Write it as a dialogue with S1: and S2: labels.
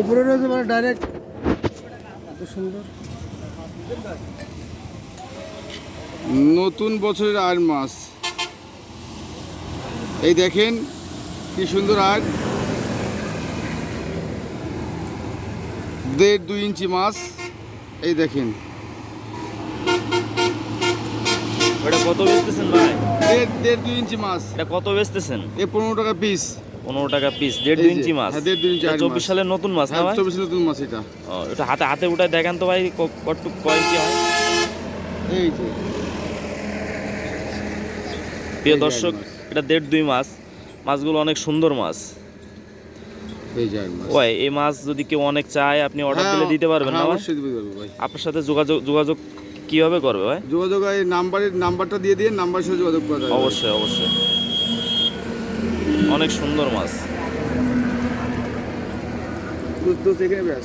S1: উপরে রয়েছে মানে ডাইরেক্ট এত সুন্দর।
S2: নতুন বছরের আর মাছ, এই দেখেন কি সুন্দর আর 1.5-2 ইঞ্চি মাছ, এই দেখেন
S3: এটা কত বেচতেছেন ভাই?
S2: 1.5-2 ইঞ্চি মাছ,
S3: এটা কত বেচতেছেন?
S2: এই 15 টাকা পিস।
S3: 15 টাকা পিস, 1.5-2 ইঞ্চি মাছ।
S2: হ্যাঁ 1.5-2 ইঞ্চি আর
S3: 24 সালের নতুন মাছ না ভাই?
S2: 24 নতুন মাছ এটা।
S3: ও, এটা হাতে হাতে উঠায় দেখেন তো ভাই কতটুকু কয় ইঞ্চি হয়।
S2: এই যে
S3: প্রিয়
S2: এই যে
S3: দর্শক,
S2: আর মাছ।
S3: এটা 1.5-2 মাছ। মাছগুলো অনেক সুন্দর মাছ।
S2: এই যে আর মাছ।
S3: ওই এই মাছ যদি কেউ অনেক চায় আপনি অর্ডার দিলে দিতে পারবেন না
S2: হ্যাঁ,
S3: ভাই?
S2: অবশ্যই দিতে পারবো ভাই।
S3: আপনার সাথে যোগাযোগ কিভাবে করবে ভাই?
S2: যোগাযোগ এই নাম্বারটা দিয়ে দিয়ে নাম্বারের সাথে যোগাযোগ করা যাবে।
S3: অবশ্যই অবশ্যই, অনেক সুন্দর মাছ।
S2: তো এখানে ব্যাস